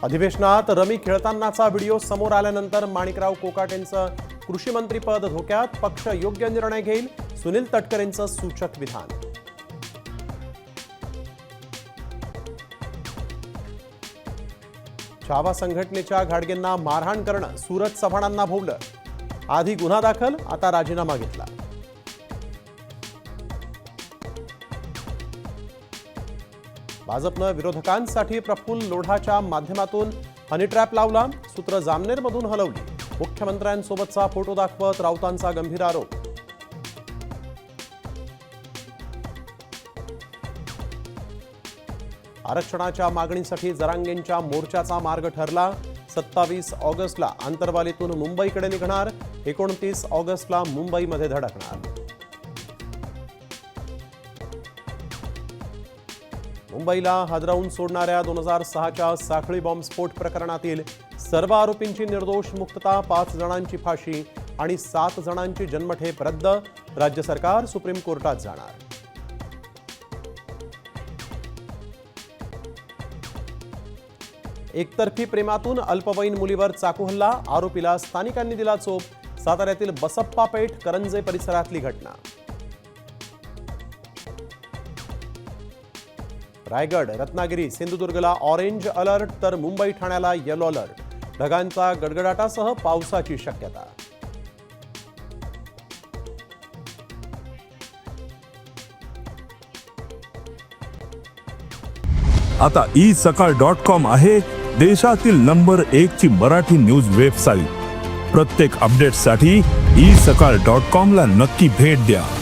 अधिवेशनात rummy खेळतानाचा video समोर आल्यानंतर माणिकराव कोकाटेंचं कृषी मंत्रीपद धोक्यात, पक्ष योग्य निर्णय घेईल, सुनील तटकरेंचं सूचक विधान. छावा संघटनेच्या घाडगेंना मारहाण करणं, सूरज चव्हाणांना भोवलं. आधी गुन्हा दाखल, आता राजीनामा घेतला. भाजपनं विरोधकांसाठी प्रफुल्ल लोढाच्या माध्यमातून हनी ट्रॅप लावला. सूत्र जामनेरमधून हलवली. मुख्यमंत्र्यांसोबतचा फोटो दाखवत राऊतांचा गंभीर आरोप. आरक्षणाच्या मागणीसाठी जरांगेंच्या मोर्चाचा मार्ग ठरला. 27 ऑगस्टला आंतरवालीतून मुंबईकडे निघणार, 29 ऑगस्टला मुंबईमध्ये धडकणार. मुंबईला हादरवून सोडणाऱ्या 2006च्या साखळी बॉम्बस्फोट प्रकरणातील सर्व आरोपींची निर्दोष मुक्तता, 5 जणांची फाशी आणि 7 जणांची जन्मठेप रद्द. राज्य सरकार सुप्रीम कोर्टात जाणार. एकतर्फी प्रेमातून अल्पवयीन मुलीवर चाकू हल्ला, आरोपीला स्थानिकांनी दिला चोप. साताऱ्यातील बसप्पा पेठ करंजे परिसरातली घटना. रायगड, रत्नागिरी, सिंधुदुर्गला ऑरेंज अलर्ट तर मुंबई ठाण्याला येलो अलर्ट. ढगांचा गडगडाटासह पावसाची शक्यता. आता isakal.com आहे देशातील नंबर 1 ची मराठी न्यूज वेबसाईट. प्रत्येक अपडेटसाठी isakal.com ला नक्की भेट द्या.